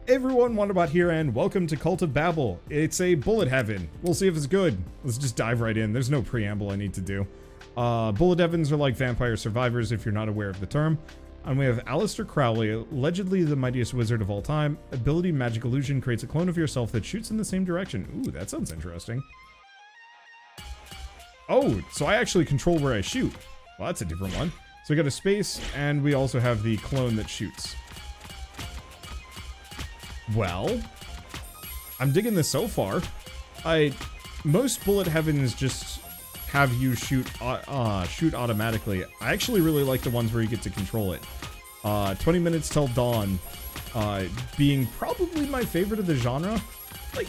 Hey everyone, Wanderbot here, and welcome to Cult of Babel. It's a bullet heaven. We'll see if it's good. Let's just dive right in. There's no preamble I need to do. Bullet heavens are like vampire survivors if you're not aware of the term. And we have Aleister Crowley, allegedly the mightiest wizard of all time. Ability Magic Illusion creates a clone of yourself that shoots in the same direction. Ooh, that sounds interesting. Oh, so I actually control where I shoot. Well, that's a different one. So we got a space, and we also have the clone that shoots. Well, I'm digging this so far. Most bullet heavens just have you shoot automatically. I actually really like the ones where you get to control it. 20 minutes till dawn, being probably my favorite of the genre. Like,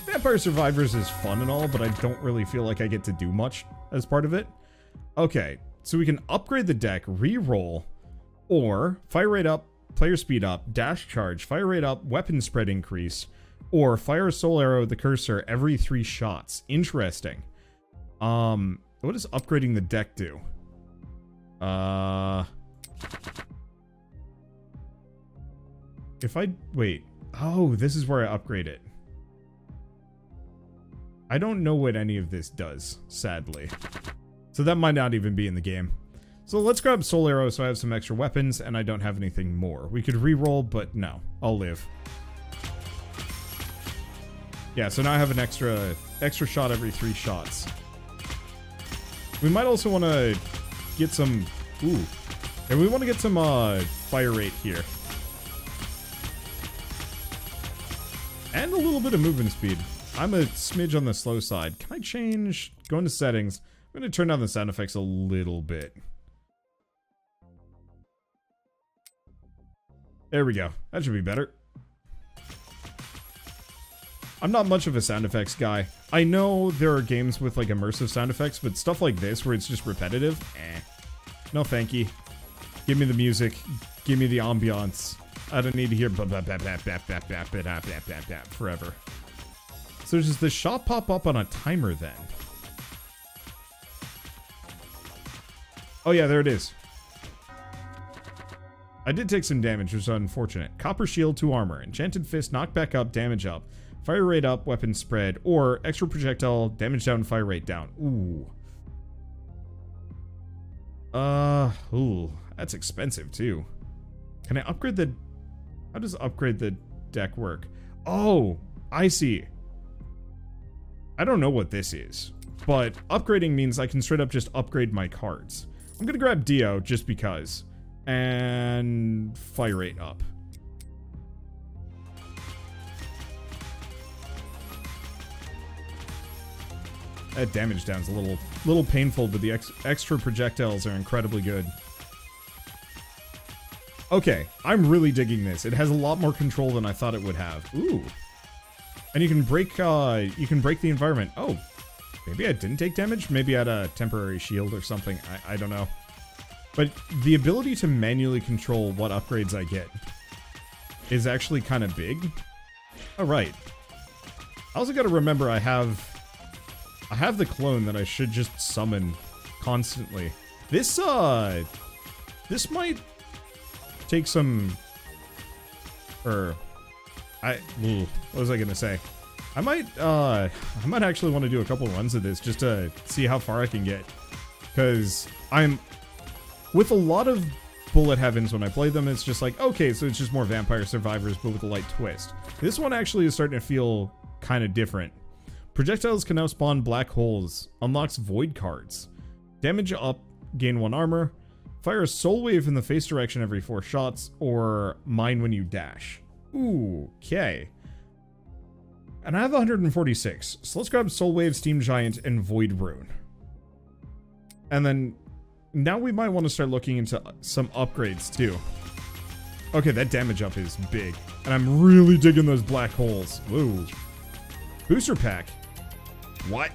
Vampire Survivors is fun and all, but I don't really feel like I get to do much as part of it. Okay, so we can upgrade the deck, re-roll, or fire rate up, player speed up, dash charge, fire rate up, weapon spread increase, or fire a soul arrow with the cursor every 3 shots. Interesting. What does upgrading the deck do? Wait. Oh, this is where I upgrade it. I don't know what any of this does, sadly. So that might not even be in the game. So let's grab Soul Arrow so I have some extra weapons and I don't have anything more. We could re-roll, but no. I'll live. Yeah, so now I have an extra shot every 3 shots. We might also want to get some... Ooh. And we want to get some fire rate here. And a little bit of movement speed. I'm a smidge on the slow side. Can I change? Go into settings. I'm going to turn down the sound effects a little bit. There we go. That should be better. I'm not much of a sound effects guy. I know there are games with like immersive sound effects, but stuff like this where it's just repetitive, no thank you. Give me the music. Give me the ambiance. I don't need to hear forever. So does the shot pop up on a timer then? Oh yeah, there it is. I did take some damage, which was unfortunate. Copper shield, 2 armor. Enchanted fist, knock back up, damage up. Fire rate up, weapon spread. Or extra projectile, damage down, fire rate down. Ooh. That's expensive too. Can I upgrade the... How does upgrade the deck work? Oh, I see. I don't know what this is, but upgrading means I can straight up just upgrade my cards. I'm gonna grab Dio just because. And fire rate up. That damage down's a little painful, but the extra projectiles are incredibly good. Okay, I'm really digging this. It has a lot more control than I thought it would have. Ooh. And you can break the environment. Oh, maybe I didn't take damage? Maybe I had a temporary shield or something. I don't know. But the ability to manually control what upgrades I get is actually kind of big. All right. I also got to remember I have the clone that I should just summon constantly. This might take some... what was I gonna say? I might actually want to do a couple runs of this just to see how far I can get. Because with a lot of bullet heavens when I play them, it's just like, okay, so it's just more Vampire Survivors, but with a light twist. This one actually is starting to feel kind of different. Projectiles can now spawn black holes. Unlocks void cards. Damage up, gain 1 armor. Fire a soul wave in the face direction every 4 shots, or mine when you dash. Ooh, okay. And I have 146, so let's grab Soul Wave, Steam Giant, and Void Rune. And then, now we might want to start looking into some upgrades too. Okay, that damage up is big. And I'm really digging those black holes. Ooh. Booster pack. What?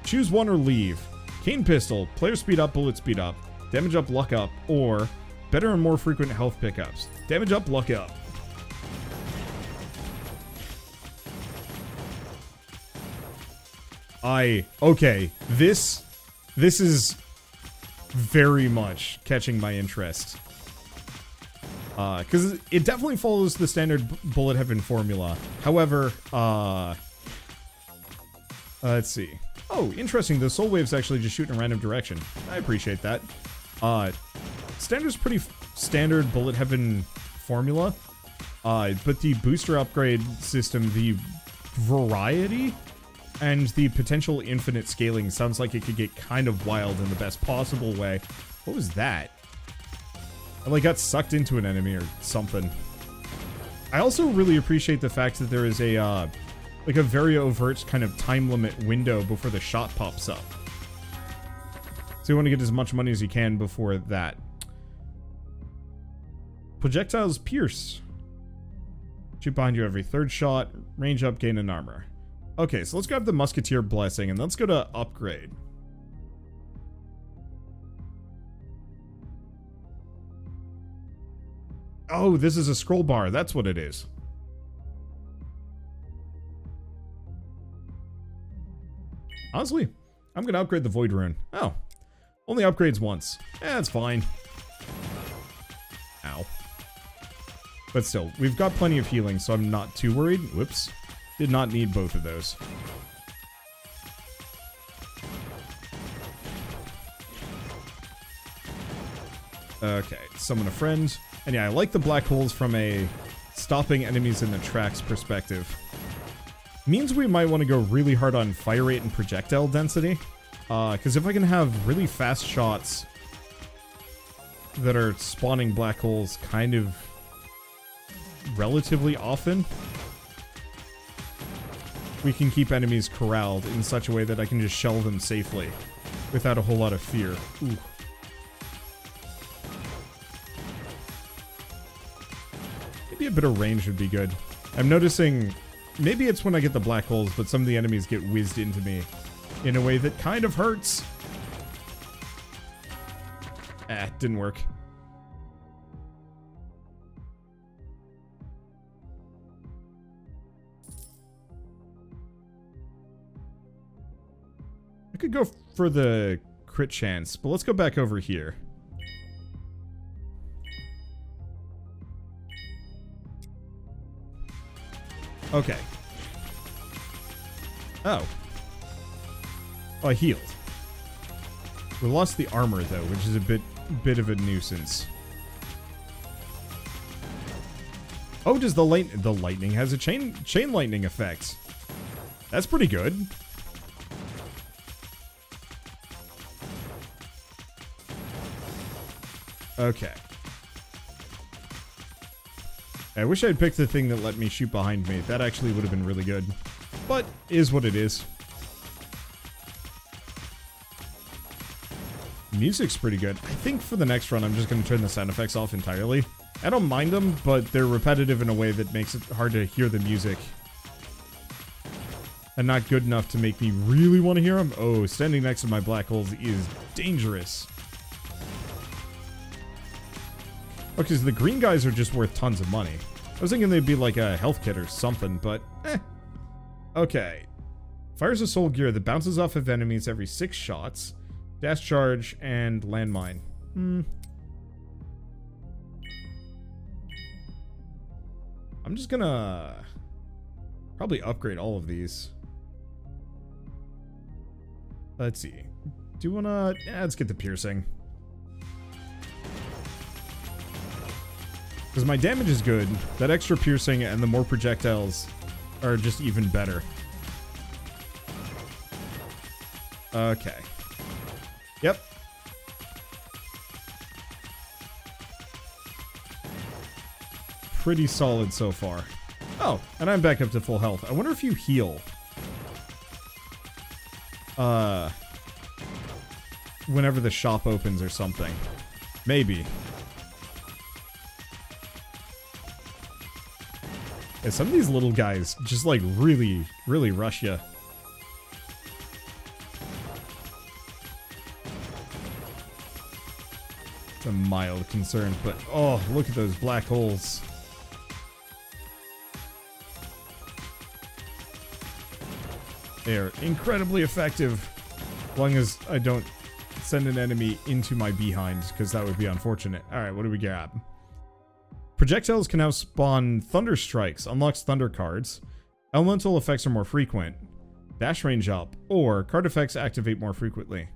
Choose one or leave. Cane Pistol, player speed up, bullet speed up. Damage up, luck up, or better and more frequent health pickups. Damage up, luck up. Okay, this is very much catching my interest. Because it definitely follows the standard bullet heaven formula. However, let's see. Oh, interesting. The soul waves actually just shoot in a random direction. I appreciate that. Standard's pretty standard bullet heaven formula. But the booster upgrade system, the variety, and the potential infinite scaling sounds like it could get kind of wild in the best possible way. What was that? I like got sucked into an enemy or something. I also really appreciate the fact that there is a like a very overt kind of time limit window before the shot pops up. So you want to get as much money as you can before that. Projectiles pierce. Shoot behind you every third shot. Range up, gain an armor. Okay, so let's grab the Musketeer Blessing and let's go to upgrade. Oh, this is a scroll bar. That's what it is. Honestly, I'm going to upgrade the Void Rune. Oh, only upgrades once. That's fine. Ow. But still, we've got plenty of healing, so I'm not too worried. Whoops. Did not need both of those. Okay, summon a friend. And yeah, I like the black holes from a stopping enemies in the tracks perspective. Means we might want to go really hard on fire rate and projectile density. Because if I can have really fast shots that are spawning black holes kind of relatively often, we can keep enemies corralled in such a way that I can just shell them safely without a whole lot of fear. Ooh. Maybe a bit of range would be good. I'm noticing, maybe it's when I get the black holes, but some of the enemies get whizzed into me in a way that kind of hurts. Ah, didn't work. I could go for the crit chance, but let's go back over here. Okay. Oh. Oh, I healed. We lost the armor though, which is a bit of a nuisance. Oh, does the lightning has a chain lightning effect? That's pretty good. Okay. I wish I'd picked the thing that let me shoot behind me. That actually would have been really good. But, is what it is. Music's pretty good. I think for the next run, I'm just going to turn the sound effects off entirely. I don't mind them, but they're repetitive in a way that makes it hard to hear the music. And not good enough to make me really want to hear them. Oh, standing next to my black holes is dangerous. Okay, so the green guys are just worth tons of money. I was thinking they'd be like a health kit or something, but eh. Okay. Fires a soul gear that bounces off of enemies every 6 shots. Dash charge and landmine. I'm just gonna probably upgrade all of these. Let's see. Do you wanna... let's get the piercing. Because my damage is good, that extra piercing and the more projectiles are just even better. Okay. Yep. Pretty solid so far. Oh, and I'm back up to full health. I wonder if you heal. Whenever the shop opens or something. Maybe. Yeah, some of these little guys just like really rush you. It's a mild concern, but oh, look at those black holes. They are incredibly effective, as long as I don't send an enemy into my behind, because that would be unfortunate. Alright, what do we grab? Projectiles can now spawn thunder strikes, unlocks thunder cards. Elemental effects are more frequent. Dash range up, or card effects activate more frequently.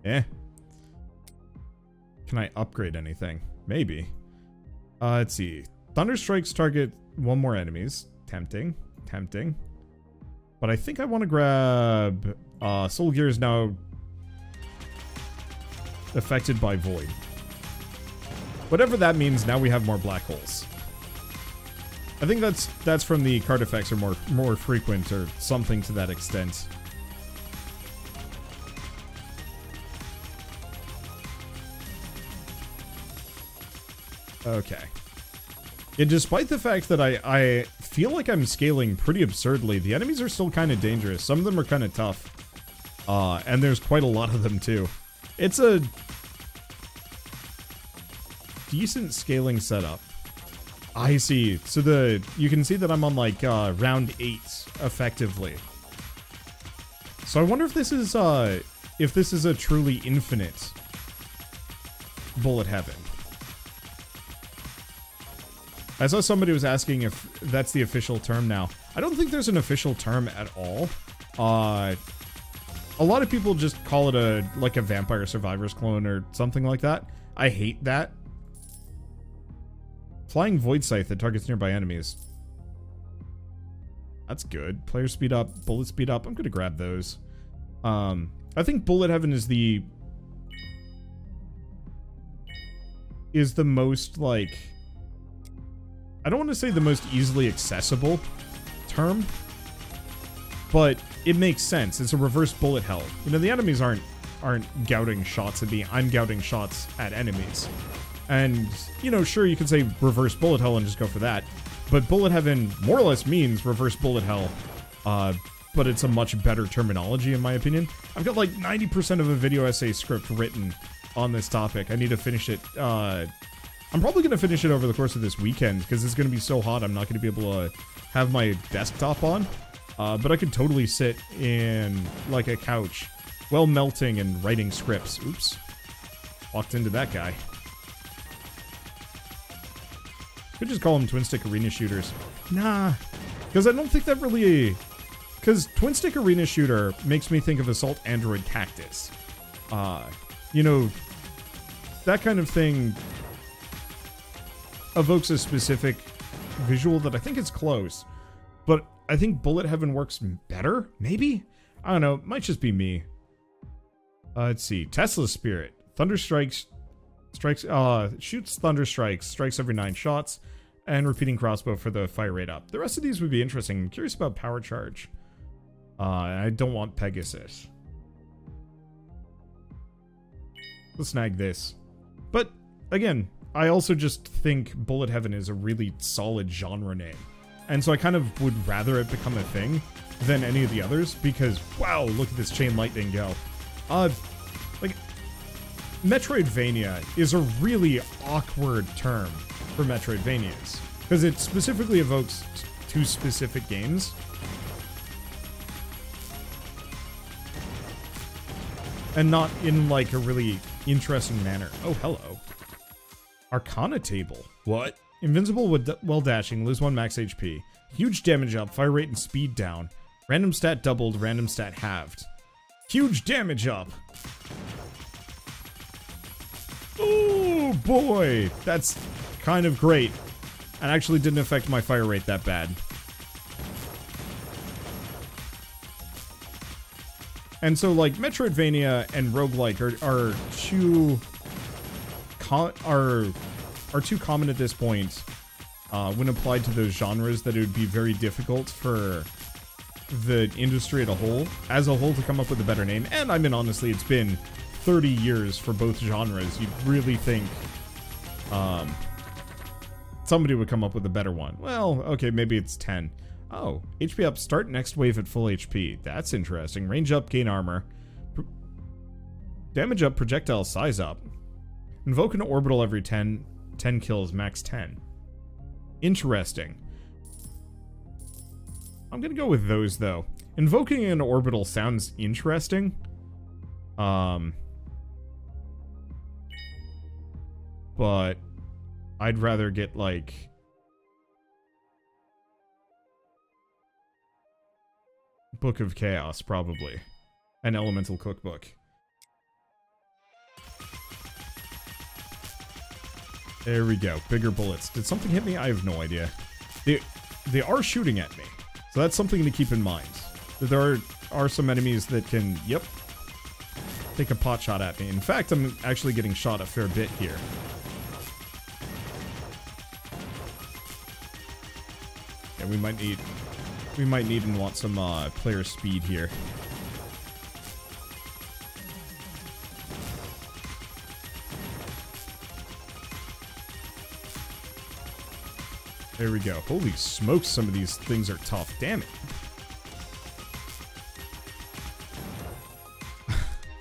Eh. Can I upgrade anything? Maybe. Let's see. Thunder strikes target one more enemies. Tempting. Tempting. But I think I want to grab... Soul Gear is now affected by Void. Whatever that means, now we have more black holes. I think that's from the card effects are more frequent or something to that extent. Okay. And despite the fact that I feel like I'm scaling pretty absurdly, the enemies are still kind of dangerous. Some of them are kind of tough. And there's quite a lot of them too. It's a decent scaling setup. I see. So you can see that I'm on like round 8 effectively. So I wonder if this is a truly infinite bullet heaven. I saw somebody was asking if that's the official term now. I don't think there's an official term at all. A lot of people just call it like a Vampire Survivors clone or something like that. I hate that. Flying Void Scythe that targets nearby enemies. That's good. Player speed up, bullet speed up. I'm gonna grab those. I think Bullet Heaven is the most like... I don't want to say the most easily accessible term, but it makes sense. It's a reverse bullet hell. You know, the enemies aren't gouting shots at me. I'm gouting shots at enemies. And, you know, sure, you can say reverse bullet hell and just go for that. But Bullet Heaven more or less means reverse bullet hell. But it's a much better terminology, in my opinion. I've got like 90% of a video essay script written on this topic. I need to finish it. I'm probably going to finish it over the course of this weekend, because it's going to be so hot I'm not going to be able to have my desktop on. But I could totally sit in, like, a couch, while melting and writing scripts. Oops. Walked into that guy. Could just call them twin-stick arena shooters. Nah. Because I don't think that really... Because twin-stick arena shooter makes me think of Assault Android Cactus. You know, that kind of thing... evokes a specific visual that I think is close. But I think Bullet Heaven works better? Maybe? I don't know. Might just be me. Let's see. Tesla Spirit. Thunder Strikes. Shoots Thunder Strikes. Strikes every 9 shots. And repeating crossbow for the fire rate up. The rest of these would be interesting. I'm curious about Power Charge. I don't want Pegasus. Let's snag this. But, again... I also just think Bullet Heaven is a really solid genre name. And so I kind of would rather it become a thing than any of the others, because, wow, look at this chain lightning go. Like, Metroidvania is a really awkward term for Metroidvanias, because it specifically evokes 2 specific games. And not in, like, a really interesting manner. Oh, hello. Arcana table. What? Invincible while dashing, lose 1 max HP. Huge damage up, fire rate and speed down. Random stat doubled, random stat halved. Huge damage up! Oh boy! That's kind of great. And actually didn't affect my fire rate that bad. And so, like, Metroidvania and Roguelike are too common at this point when applied to those genres that it would be very difficult for the industry as a whole to come up with a better name. And I mean, honestly, it's been 30 years for both genres. You'd really think somebody would come up with a better one. Well, okay, maybe it's 10. Oh, HP up, start next wave at full HP. That's interesting. Range up, gain armor. Damage up, projectile size up. Invoke an orbital every 10 kills, max 10. Interesting. I'm gonna go with those, though. Invoking an orbital sounds interesting. but I'd rather get, like... Book of Chaos, probably. An Elemental Cookbook. There we go. Bigger bullets. Did something hit me? I have no idea. They are shooting at me. So that's something to keep in mind. That there are some enemies that can, yep, take a pot shot at me. In fact, I'm actually getting shot a fair bit here. Yeah, we might need and want some player speed here. There we go. Holy smokes, some of these things are tough. Damn it.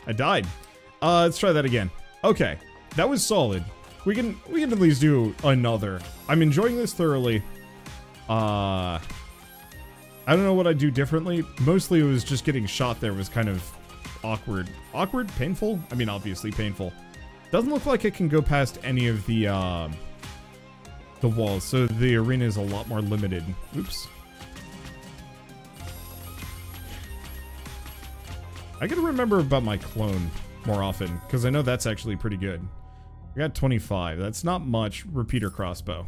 I died. Let's try that again. Okay, that was solid. We can at least do another. I'm enjoying this thoroughly. I don't know what I'd do differently. Mostly it was just getting shot there was kind of awkward. Awkward? Painful? I mean, obviously painful. Doesn't look like it can go past any of the walls, so the arena is a lot more limited. Oops. I gotta remember about my clone more often, because I know that's actually pretty good. I got 25. That's not much. Repeater crossbow.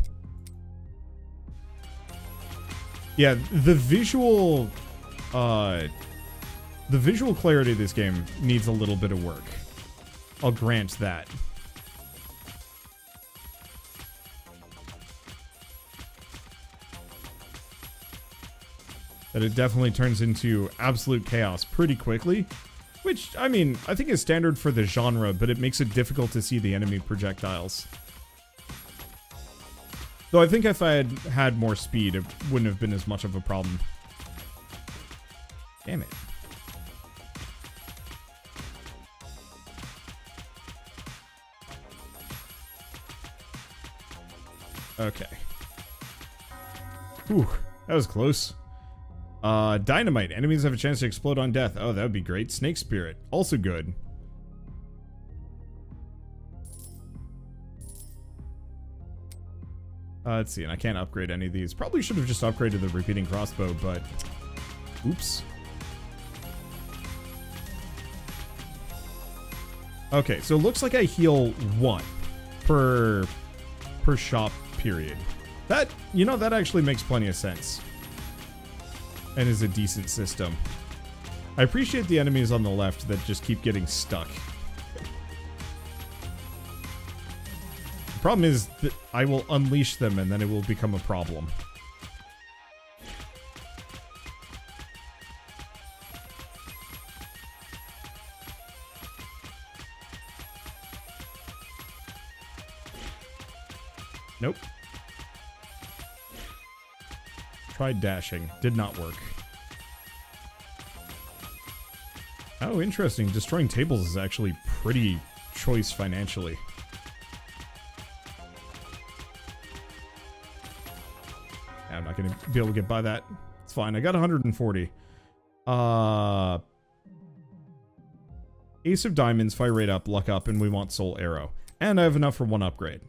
Yeah, the visual clarity of this game needs a little bit of work. I'll grant that. That it definitely turns into absolute chaos pretty quickly. Which, I mean, I think is standard for the genre, but it makes it difficult to see the enemy projectiles. Though I think if I had had more speed, it wouldn't have been as much of a problem. Damn it. Okay. Whew, that was close. Dynamite. Enemies have a chance to explode on death. Oh, that would be great. Snake Spirit. Also good. Let's see, and I can't upgrade any of these. Probably should have just upgraded the repeating crossbow, but... Oops. Okay, so it looks like I heal 1 per shop period. That, you know, that actually makes plenty of sense. And is a decent system. I appreciate the enemies on the left that just keep getting stuck. The problem is that I will unleash them and then it will become a problem. Nope. Tried dashing. Did not work. Oh, interesting. Destroying tables is actually pretty choice financially. I'm not going to be able to get by that. It's fine. I got 140. Ace of Diamonds, fire rate up, luck up, and we want Soul Arrow. And I have enough for 1 upgrade.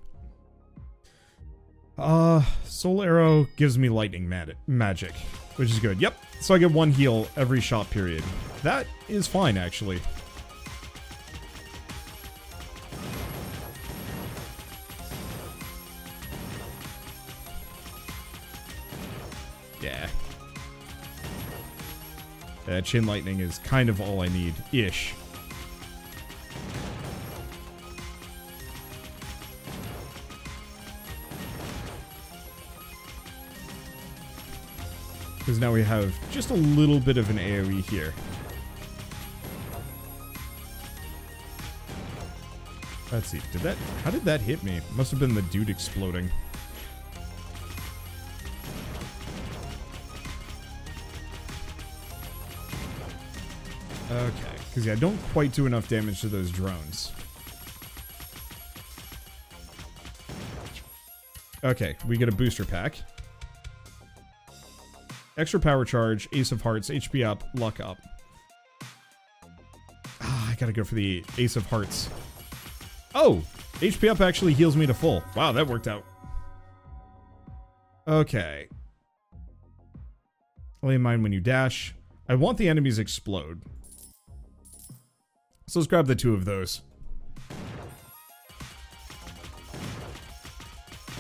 Soul Arrow gives me lightning magic, which is good. Yep, so I get 1 heal every shot period. That is fine, actually. Yeah. Chain lightning is kind of all I need-ish. Because now we have just a little bit of an AoE here. Let's see, how did that hit me? Must have been the dude exploding. Okay, because yeah, I don't quite do enough damage to those drones. Okay, we get a booster pack. Extra power charge, Ace of Hearts, HP up, luck up. Ah, I gotta go for the Ace of Hearts. Oh, HP up actually heals me to full. Wow, that worked out. Okay. Only in mind when you dash. I want the enemies explode. So let's grab the 2 of those.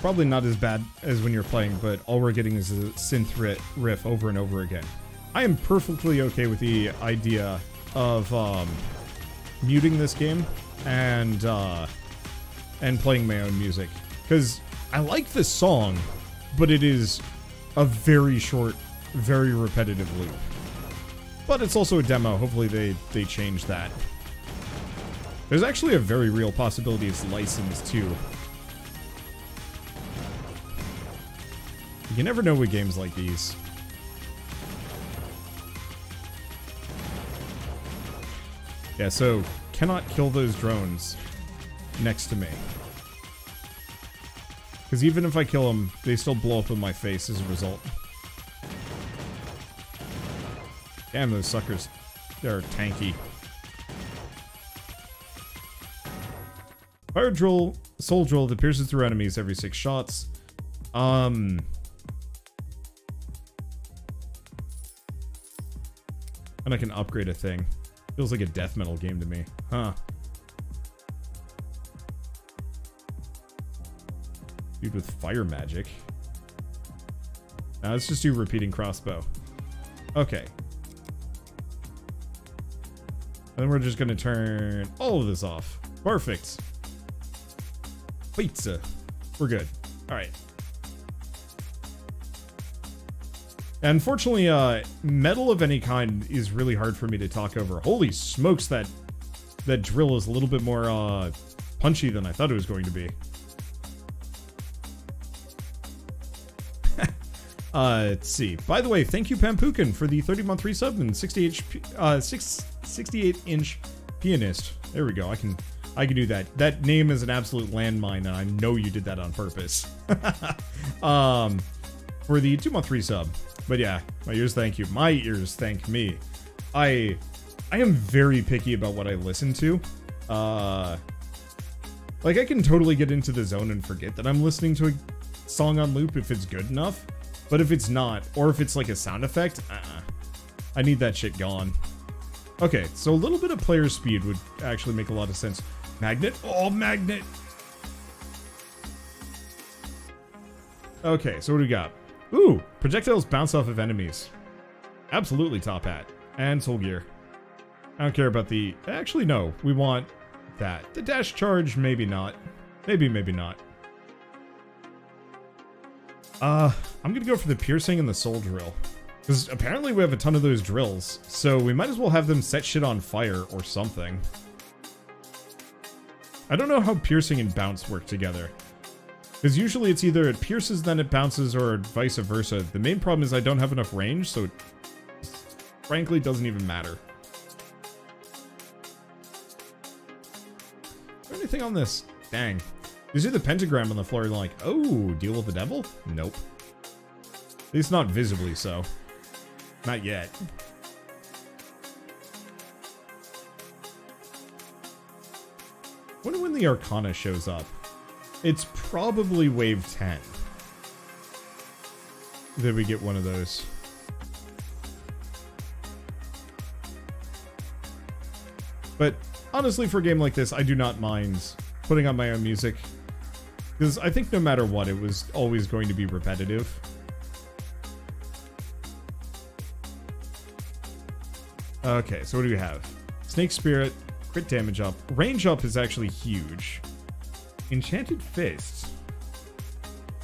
Probably not as bad as when you're playing, but all we're getting is a synth riff over and over again. I am perfectly okay with the idea of muting this game and playing my own music, because I like this song, but it is a very short, very repetitive loop. But it's also a demo. Hopefully they change that. There's actually a very real possibility it's licensed too. You never know with games like these. Yeah, so cannot kill those drones next to me. Because even if I kill them, they still blow up in my face as a result. Damn, those suckers. They're tanky. Fire drill, soul drill that pierces through enemies every 6 shots. And I can upgrade a thing. Feels like a death metal game to me. Huh. Dude with fire magic. Now let's just do repeating crossbow. Okay. And then we're just gonna turn all of this off. Perfect. Pizza. We're good. Alright. Unfortunately, metal of any kind is really hard for me to talk over. Holy smokes, that drill is a little bit more punchy than I thought it was going to be. Let's see. By the way, thank you, Pampukin, for the 30-month resub and 68-inch pianist. There we go. I can do that. That name is an absolute landmine, and I know you did that on purpose. For the 2-month resub. But yeah, my ears thank you. My ears thank me. I am very picky about what I listen to. Like, I can totally get into the zone and forget that I'm listening to a song on loop if it's good enough. But if it's not, or if it's like a sound effect, I need that shit gone. Okay, so a little bit of player speed would actually make a lot of sense. Magnet? Oh, magnet! Okay, so what do we got? Ooh, projectiles bounce off of enemies. Absolutely top hat. And soul gear. I don't care about the... Actually, no. We want that. The dash charge, maybe not. Maybe not. I'm gonna go for the piercing and the soul drill. Because apparently we have a ton of those drills. So we might as well have them set shit on fire or something. I don't know how piercing and bounce work together. Because usually it's either it pierces then it bounces or vice versa. The main problem is I don't have enough range, so it frankly doesn't even matter. Is there anything on this? Dang. You see the pentagram on the floor and like, oh, deal with the devil? Nope. At least not visibly so. Not yet. Wonder when the Arcana shows up. It's probably wave 10 that we get one of those. But honestly, for a game like this, I do not mind putting on my own music. Because I think no matter what, it was always going to be repetitive. Okay, so what do we have? Snake Spirit, crit damage up. Range up is actually huge. Enchanted Fists.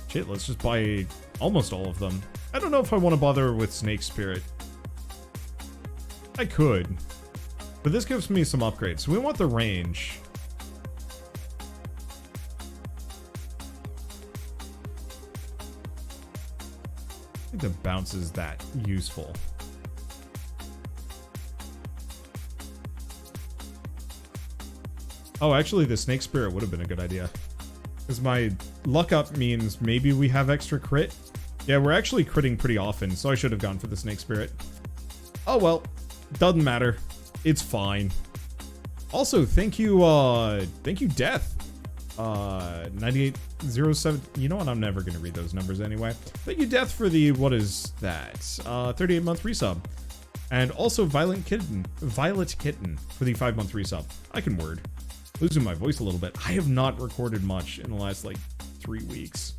Shit, let's just buy almost all of them. I don't know if I want to bother with Snake Spirit. I could. But this gives me some upgrades. So we want the range. I think the bounce is that useful. Oh, actually, the Snake Spirit would have been a good idea. Because my luck up means maybe we have extra crit. Yeah, we're actually critting pretty often, so I should have gone for the Snake Spirit. Oh well, doesn't matter. It's fine. Also, thank you, Death, 9807. You know what? I'm never going to read those numbers anyway. Thank you, Death, for the, what is that? 38-month resub. And also Violet Kitten for the 5-month resub. I can word. Losing my voice a little bit. I have not recorded much in the last, like, 3 weeks.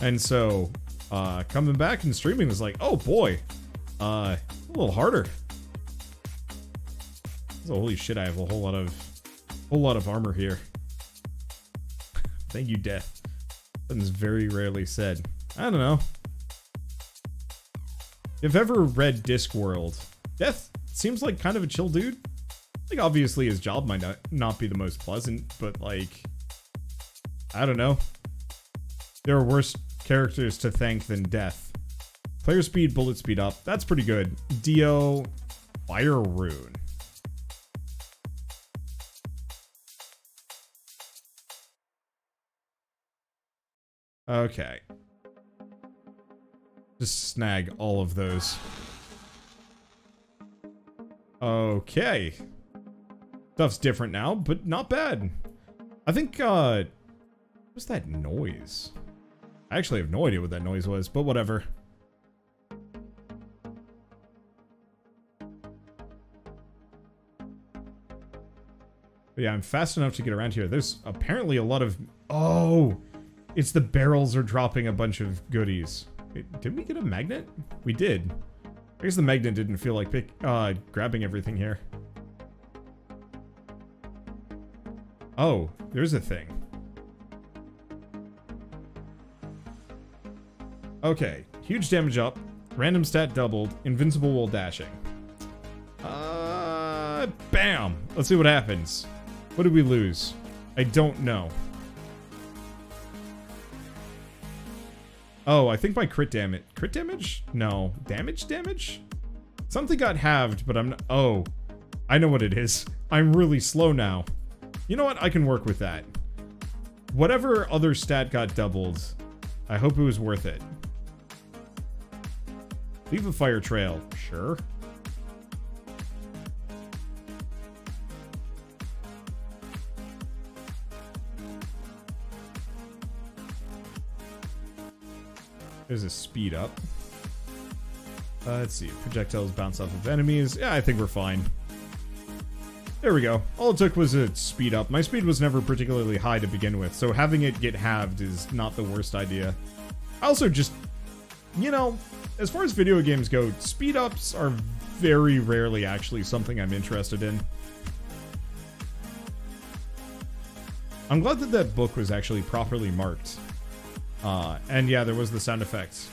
And so, coming back and streaming was like, oh boy, a little harder. So, holy shit, I have a whole lot of armor here. Thank you, Death. That is very rarely said. I don't know. If ever read Discworld, Death seems like kind of a chill dude. Like, obviously his job might not be the most pleasant, but like, I don't know. There are worse characters to thank than Death. Player speed, bullet speed up. That's pretty good. Dio, Fire Rune. Okay. Just snag all of those. Okay. Stuff's different now, but not bad. I think, what was that noise? I actually have no idea what that noise was, but whatever. But yeah, I'm fast enough to get around here. There's apparently a lot of... Oh! It's the barrels are dropping a bunch of goodies. Wait, did we get a magnet? We did. I guess the magnet didn't feel like grabbing everything here. Oh, there's a thing. Okay, huge damage up, random stat doubled, invincible while dashing. Bam! Let's see what happens. What did we lose? I don't know. Oh, I think my crit damage. Crit damage? No. Damage? Something got halved, but I'm not. Oh, I know what it is. I'm really slow now. You know what? I can work with that. Whatever other stat got doubled, I hope it was worth it. Leave a fire trail. Sure. There's a speed up. Let's see. Projectiles bounce off of enemies. Yeah, I think we're fine. There we go. All it took was a speed up. My speed was never particularly high to begin with, so having it get halved is not the worst idea. I also just, you know, as far as video games go, speed ups are very rarely actually something I'm interested in. I'm glad that that book was actually properly marked. And yeah, there was the sound effects.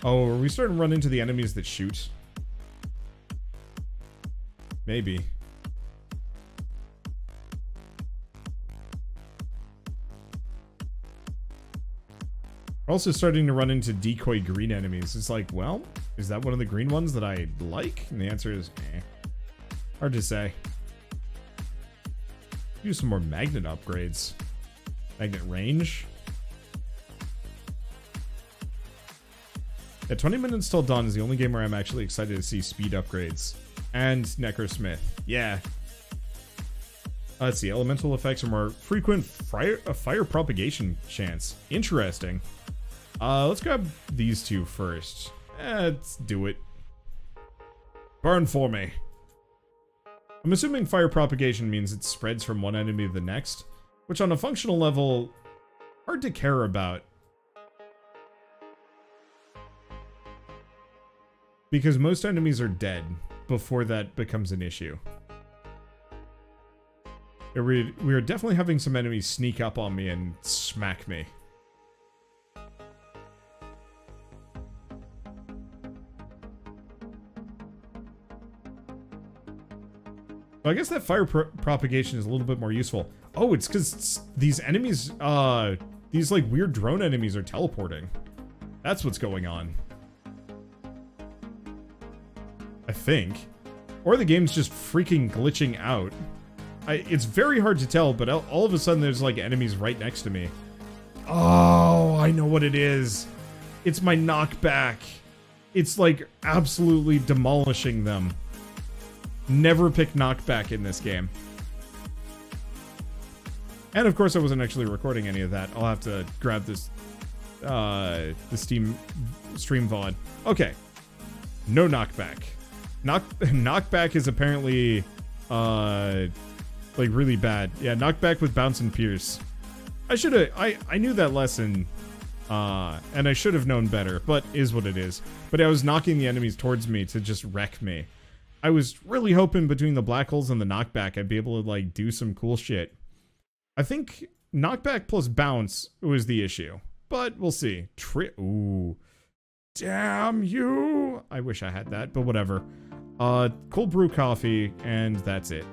Oh, are we starting to run into the enemies that shoot? Maybe. We're also starting to run into decoy green enemies. It's like, well, is that one of the green ones that I like? And the answer is, eh. Hard to say. Do some more magnet upgrades. Magnet range. Yeah, 20 minutes till dawn is the only game where I'm actually excited to see speed upgrades. And Necrosmith. Yeah. Let's see. Elemental effects are more frequent. Fire propagation chance. Interesting. Let's grab these two first. Let's do it. Burn for me. I'm assuming fire propagation means it spreads from one enemy to the next, which on a functional level, hard to care about. Because most enemies are dead before that becomes an issue. We are definitely having some enemies sneak up on me and smack me. I guess that fire propagation is a little bit more useful. Oh, it's because these enemies, these like weird drone enemies are teleporting. That's what's going on. I think. Or the game's just freaking glitching out. It's very hard to tell, but all of a sudden there's like enemies right next to me. Oh, I know what it is. It's my knockback. It's like absolutely demolishing them. Never pick knockback in this game. And of course I wasn't actually recording any of that. I'll have to grab this, the stream VOD. Okay. No knockback. Knockback is apparently, like really bad. Yeah, knockback with bounce and pierce. I knew that lesson, and I should have known better, but is what it is. But I was knocking the enemies towards me to just wreck me. I was really hoping between the black holes and the knockback I'd be able to, like, do some cool shit. I think knockback plus bounce was the issue, but we'll see. Ooh. Damn you! I wish I had that, but whatever. Cold brew coffee, and that's it.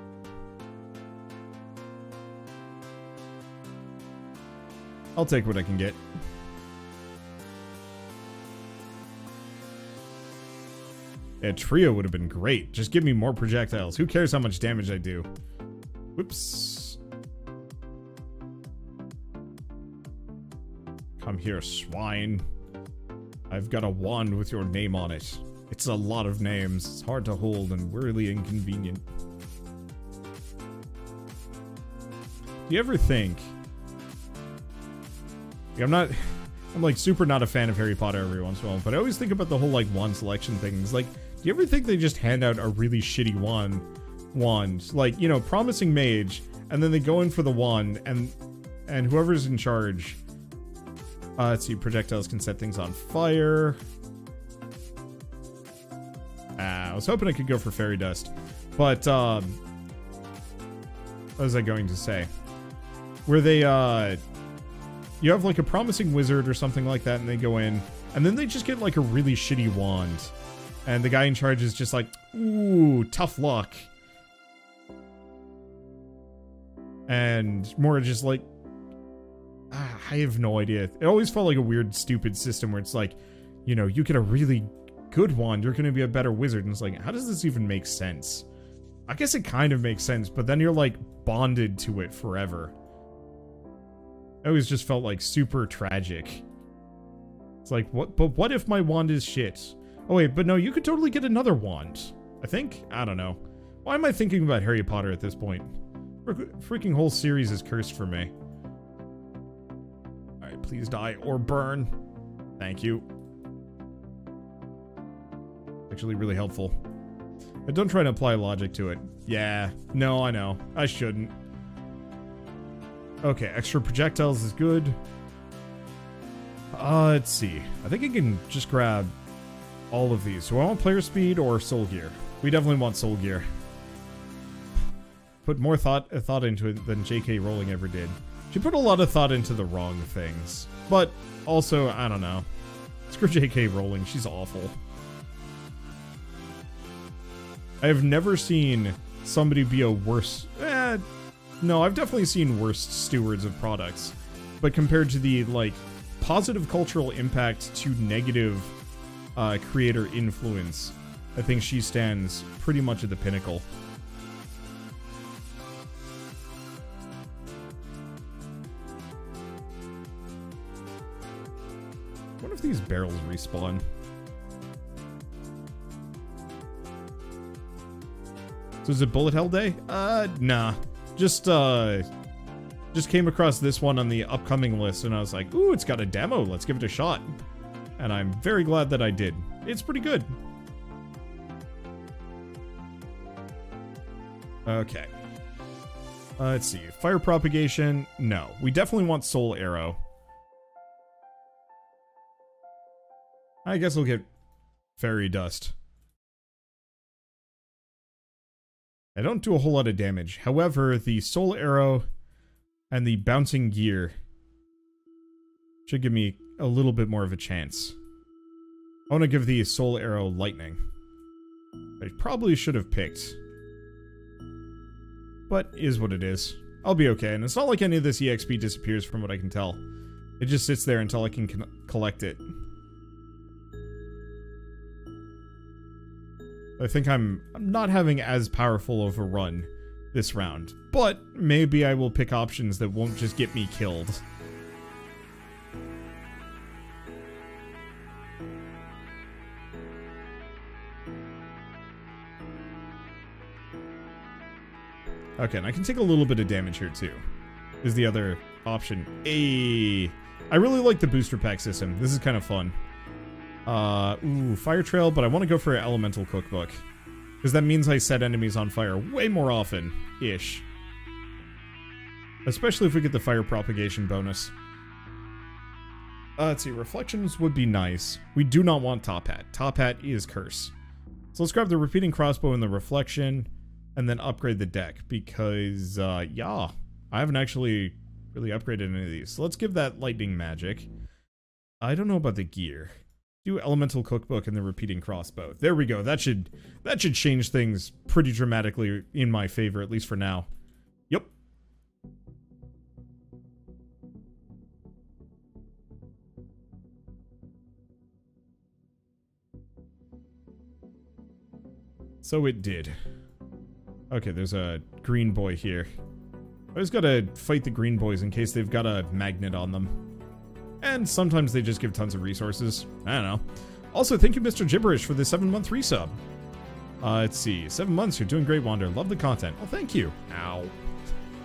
I'll take what I can get. Yeah, trio would have been great. Just give me more projectiles. Who cares how much damage I do? Whoops. Come here, swine. I've got a wand with your name on it. It's a lot of names. It's hard to hold and really inconvenient. Do you ever think... I'm like super not a fan of Harry Potter every once in a while, but I always think about the whole like wand selection things. Like, do you ever think they just hand out a really shitty wand? Like, you know, promising mage, and then they go in for the wand, and whoever's in charge... let's see, projectiles can set things on fire. I was hoping I could go for fairy dust. But, what was I going to say? Where they, you have like a promising wizard or something like that, and they go in, and then they just get like a really shitty wand. And the guy in charge is just like, ooh, tough luck. And more just like, I have no idea. It always felt like a weird, stupid system where it's like, you know, you get a really good wand, you're going to be a better wizard. And it's like, how does this even make sense? I guess it kind of makes sense, but then you're like bonded to it forever. It always just felt like super tragic. It's like, what if my wand is shit? Oh wait, but no, you could totally get another wand. I think? I don't know. Why am I thinking about Harry Potter at this point? Freaking whole series is cursed for me. Alright, please die or burn. Thank you. Actually really helpful. And don't try to apply logic to it. Yeah, no, I know. I shouldn't. Okay, extra projectiles is good. Let's see. I think I can just grab all of these. Do I want player speed or soul gear? We definitely want soul gear. Put more thought into it than J.K. Rowling ever did. She put a lot of thought into the wrong things. But also, I don't know. Screw J.K. Rowling, she's awful. I have never seen somebody be a worse... no, I've definitely seen worse stewards of products. But compared to the, like, positive cultural impact to negative creator influence, I think she stands pretty much at the pinnacle. I wonder if these barrels respawn. So is it bullet hell day? Nah. Just came across this one on the upcoming list, and I was like, ooh, it's got a demo, let's give it a shot. And I'm very glad that I did. It's pretty good. Okay. Let's see. Fire propagation, no. We definitely want soul arrow. I guess we'll get fairy dust. I don't do a whole lot of damage. However, the soul arrow and the bouncing gear should give me a little bit more of a chance. I want to give the soul arrow lightning. I probably should have picked. But is what it is. I'll be okay, and it's not like any of this EXP disappears from what I can tell. It just sits there until I can collect it. I think I'm not having as powerful of a run this round, but maybe I will pick options that won't just get me killed. Okay, and I can take a little bit of damage here too. is the other option. I really like the booster pack system. This is kind of fun. Ooh, fire trail, but I want to go for an elemental cookbook. Because that means I set enemies on fire way more often-ish. Especially if we get the fire propagation bonus. Let's see, reflections would be nice. We do not want top hat. Top hat is curse. So let's grab the repeating crossbow and the reflection, and then upgrade the deck. Because, yeah, I haven't actually really upgraded any of these. So let's give that lightning magic. I don't know about the gear. Do elemental cookbook and the repeating crossbow. There we go. That should change things pretty dramatically in my favor, at least for now. Yep. So it did. Okay, there's a green boy here. I always gotta fight the green boys in case they've got a magnet on them. And sometimes they just give tons of resources. I don't know. Also, thank you, Mr. Gibberish, for the 7-month resub. Let's see. 7 months, you're doing great, Wander. Love the content. Well, thank you. Ow.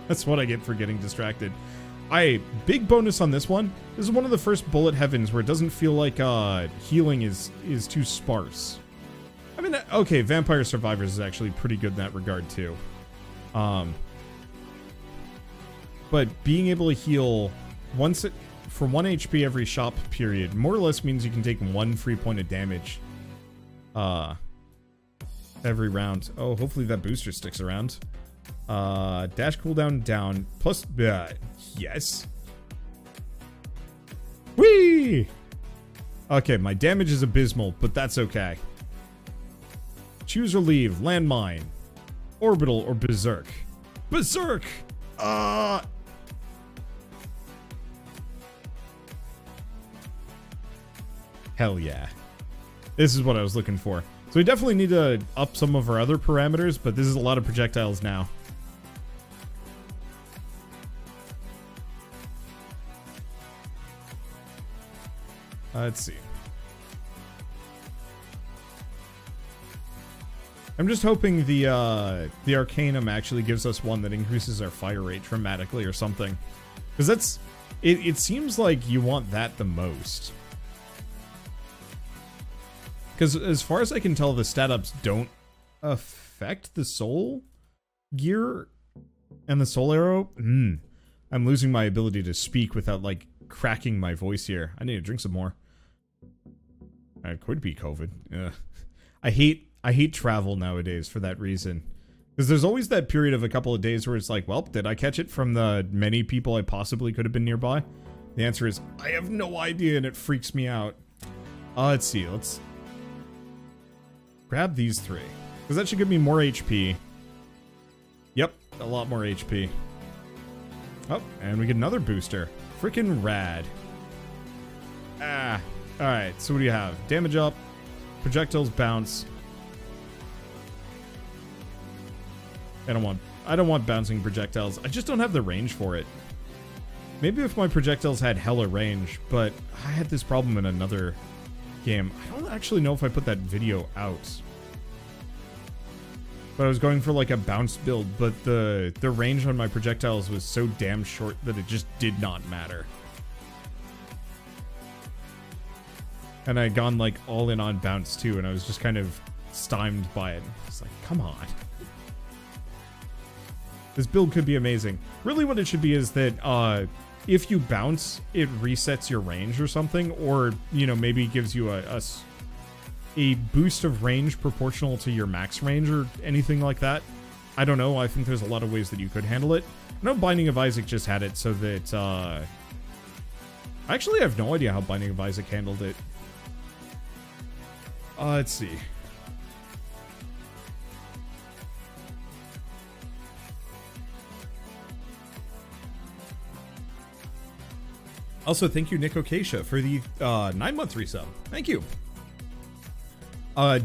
That's what I get for getting distracted. Big bonus on this one. This is one of the first bullet heavens where it doesn't feel like healing is too sparse. I mean, okay, Vampire Survivors is actually pretty good in that regard, too. But being able to heal for 1 HP every shop period more or less means you can take 1 free point of damage every round. Oh, hopefully that booster sticks around. Dash cooldown down. Plus, yes. Whee! Okay, my damage is abysmal, but that's okay. Choose or leave. Landmine. Orbital or Berserk. Berserk! Hell yeah. This is what I was looking for. So we definitely need to up some of our other parameters, but this is a lot of projectiles now. Let's see. I'm just hoping the Arcanum actually gives us one that increases our fire rate dramatically or something. Because that's... It seems like you want that the most. Because as far as I can tell, the stat ups don't affect the soul gear and the soul arrow. I'm losing my ability to speak without, like, cracking my voice here. I need to drink some more. It could be COVID. I hate travel nowadays for that reason. Because there's always that period of a couple of days where it's like, well, did I catch it from the many people I possibly could have been nearby? The answer is, I have no idea, and it freaks me out. Let's see, let's grab these 3. Because that should give me more HP. Yep, a lot more HP. Oh, and we get another booster. Freaking rad. Alright, so what do you have? Damage up, projectiles bounce. I don't want bouncing projectiles. I just don't have the range for it. Maybe if my projectiles had hella range, but I had this problem in another game. I don't actually know if I put that video out. But I was going for like a bounce build, but the range on my projectiles was so damn short that it just did not matter. And I had gone like all in on bounce too, and I was just kind of stymied by it. It's like, come on. This build could be amazing. Really what it should be is that if you bounce, it resets your range or something, or, you know, maybe gives you a boost of range proportional to your max range or anything like that. I don't know. I think there's a lot of ways that you could handle it. I know Binding of Isaac just had it so that, actually, I have no idea how Binding of Isaac handled it. Let's see. Also, thank you, Nick Okasha, for the 9-month resub. Thank you.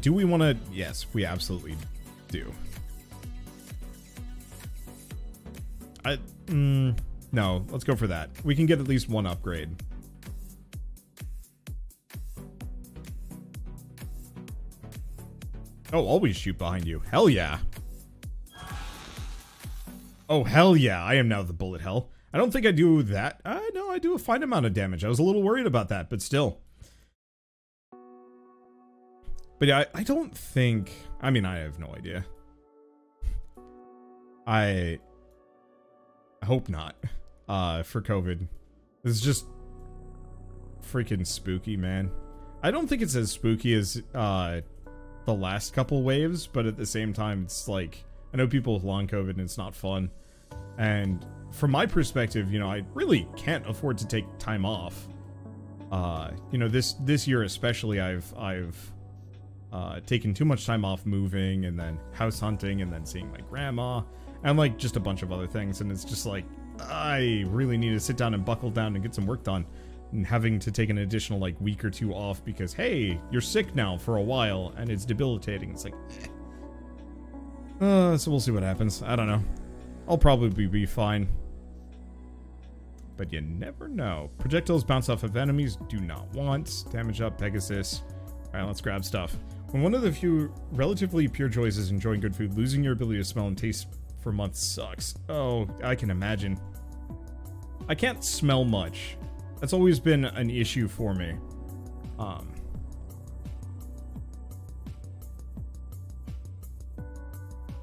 Do we want to... Yes, we absolutely do. No, let's go for that. We can get at least one upgrade. Oh, always shoot behind you. Hell yeah. Oh, hell yeah. I am now the bullet hell. I don't think I do that. No, I do a fine amount of damage. I was a little worried about that, but still. But yeah, I don't think... I mean, I have no idea. I hope not, for COVID. This is just freaking spooky, man. I don't think it's as spooky as, the last couple waves, but at the same time, it's like... I know people with long COVID and it's not fun. And from my perspective, you know, I really can't afford to take time off. You know, this year especially, I've taken too much time off moving and then house hunting and then seeing my grandma and like just a bunch of other things. And it's just like, I really need to sit down and buckle down and get some work done. And having to take an additional like week or two off because, hey, you're sick now for a while and it's debilitating. It's like, so we'll see what happens. I don't know. I'll probably be fine. But you never know. Projectiles bounce off of enemies. Do not want. Damage up, Pegasus. Alright, let's grab stuff. When one of the few relatively pure joys is enjoying good food, losing your ability to smell and taste for months sucks. Oh, I can imagine. I can't smell much. That's always been an issue for me.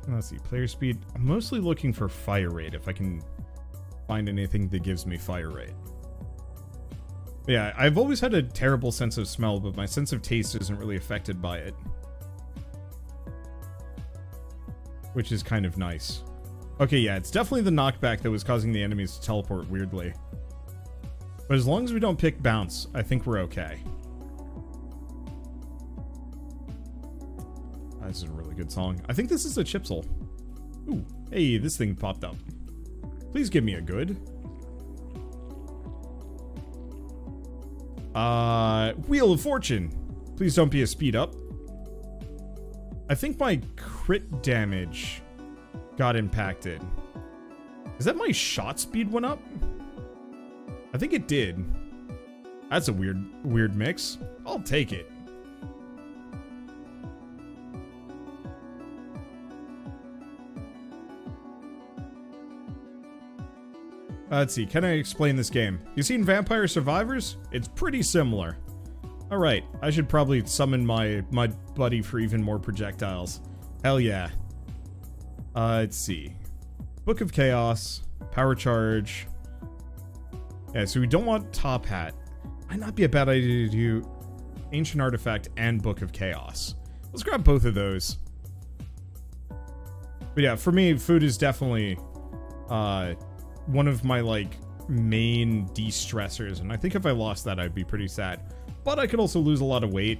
Let's see, player speed. I'm mostly looking for fire rate if I can find anything that gives me fire rate. But yeah, I've always had a terrible sense of smell, but my sense of taste isn't really affected by it. Which is kind of nice. Okay, yeah, it's definitely the knockback that was causing the enemies to teleport weirdly. But as long as we don't pick bounce, I think we're okay. This is a really good song. I think this is a Chipsel. Ooh, hey, this thing popped up. Please give me a good. Wheel of Fortune. Please don't be a speed up. I think my crit damage got impacted. Is that my shot speed went up? I think it did. That's a weird mix. I'll take it. Let's see, can I explain this game? You seen Vampire Survivors? It's pretty similar. Alright, I should probably summon my buddy for even more projectiles. Hell yeah. Let's see. Book of Chaos, Power Charge. Yeah, so we don't want Top Hat. Might not be a bad idea to do Ancient Artifact and Book of Chaos. Let's grab both of those. But yeah, for me, food is definitely, one of my, like, main de-stressors, and I think if I lost that, I'd be pretty sad. But I could also lose a lot of weight,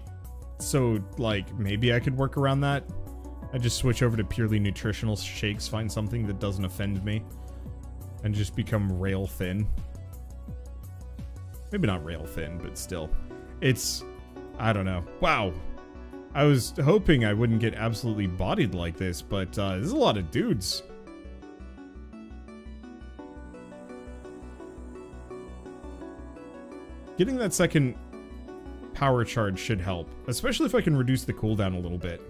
so, like, maybe I could work around that. I just switch over to purely nutritional shakes, find something that doesn't offend me, and just become rail thin. Maybe not rail thin, but still. It's... I don't know. Wow. I was hoping I wouldn't get absolutely bodied like this, but there's a lot of dudes. Getting that second power charge should help, especially if I can reduce the cooldown a little bit.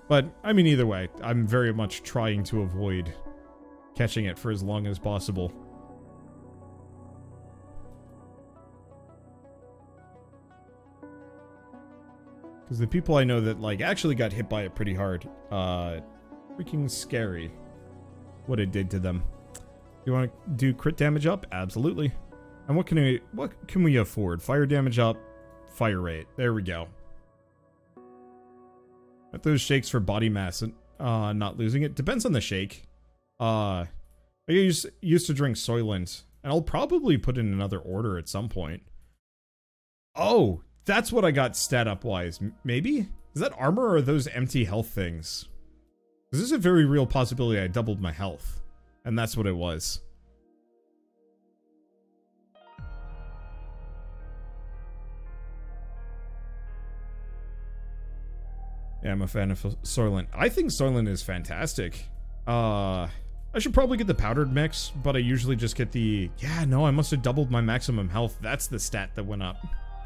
But, I mean, either way, I'm very much trying to avoid catching it for as long as possible. Because the people I know that, like, actually got hit by it pretty hard, freaking scary what it did to them. You want to do crit damage up? Absolutely. And what can we afford? Fire damage up, fire rate. There we go. Got those shakes for body mass and not losing it. Depends on the shake. I used to drink Soylent, and I'll probably put in another order at some point. Oh, that's what I got stat up wise. Maybe? Is that armor or are those empty health things? This is a very real possibility I doubled my health. And that's what it was. Yeah, I'm a fan of Soylent. I think Soylent is fantastic. I should probably get the powdered mix, but I usually just get the... Yeah, no, I must have doubled my maximum health. That's the stat that went up.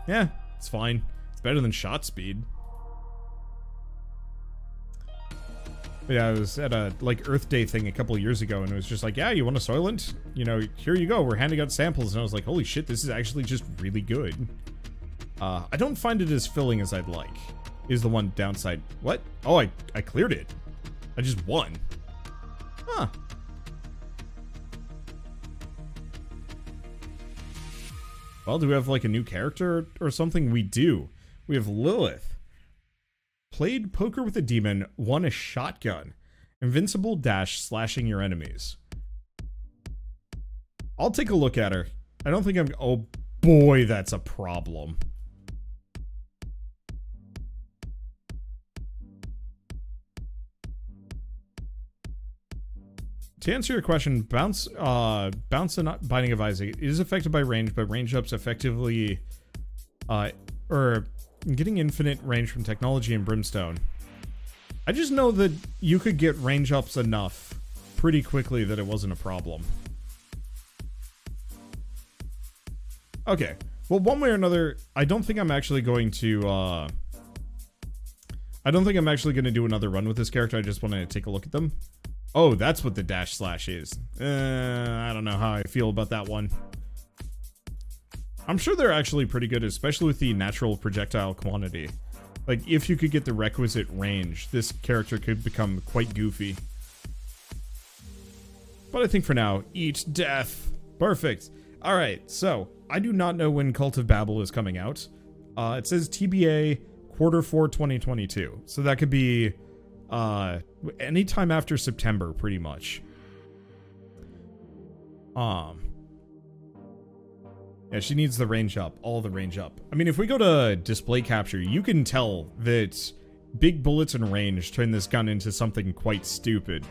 Yeah, it's fine. It's better than shot speed. Yeah, I was at a like Earth Day thing a couple years ago, and it was just like, yeah, you want a Soylent? You know, here you go. We're handing out samples, and I was like, holy shit, this is actually just really good. I don't find it as filling as I'd like. Is the one downside. What? Oh, I cleared it. I just won. Huh. Well, do we have like a new character or something? We do. We have Lilith. Played poker with a demon, won a shotgun. Invincible dash, slashing your enemies. I'll take a look at her. I don't think I'm... Oh boy, that's a problem. To answer your question, bounce and Binding of Isaac is affected by range, but range ups effectively, or getting infinite range from technology and Brimstone. I just know that you could get range ups enough pretty quickly that it wasn't a problem. Okay, well, one way or another, I don't think I'm actually going to, I don't think I'm actually going to do another run with this character. I just want to take a look at them. Oh, that's what the dash slash is. I don't know how I feel about that one. I'm sure they're actually pretty good, especially with the natural projectile quantity. Like, if you could get the requisite range, this character could become quite goofy. But I think for now, eat death. Perfect. Alright, so, I do not know when Cult of Babel is coming out. It says TBA Q4 2022. So that could be... anytime after September, pretty much. Yeah, she needs the range up, all the range up. I mean, if we go to display capture, you can tell that big bullets and range turn this gun into something quite stupid.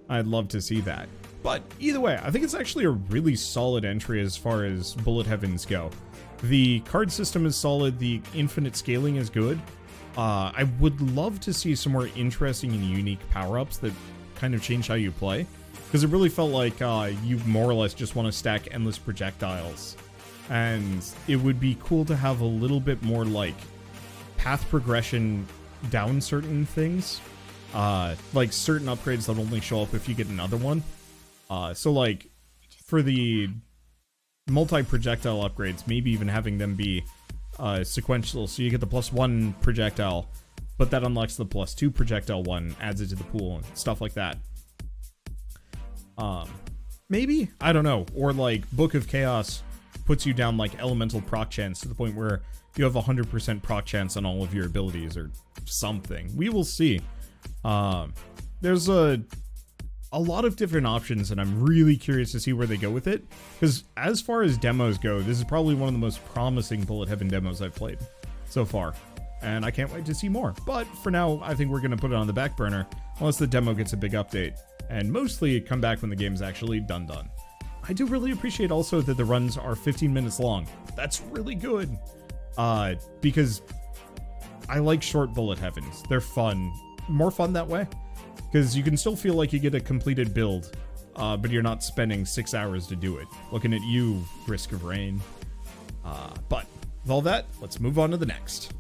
I'd love to see that. But either way, I think it's actually a really solid entry as far as bullet heavens go. The card system is solid, the infinite scaling is good. I would love to see some more interesting and unique power-ups that kind of change how you play. Because it really felt like you more or less just want to stack endless projectiles. And it would be cool to have a little bit more, like, path progression down certain things. Like, certain upgrades that only show up if you get another one. So, like, for the multi-projectile upgrades, maybe even having them be... sequential, so you get the +1 projectile, but that unlocks the +2 projectile one, adds it to the pool, and stuff like that. Maybe? I don't know. Or like, Book of Chaos puts you down like elemental proc chance to the point where you have 100% proc chance on all of your abilities or something. We will see. There's a lot of different options, and I'm really curious to see where they go with it, because as far as demos go, this is probably one of the most promising Bullet Heaven demos I've played so far, and I can't wait to see more. But for now, I think we're going to put it on the back burner, unless the demo gets a big update, and mostly come back when the game's actually done. I do really appreciate also that the runs are 15 minutes long. That's really good, because I like short Bullet Heavens. They're fun, more fun that way. Because you can still feel like you get a completed build, but you're not spending 6 hours to do it. Looking at you, Risk of Rain. But with all that, let's move on to the next.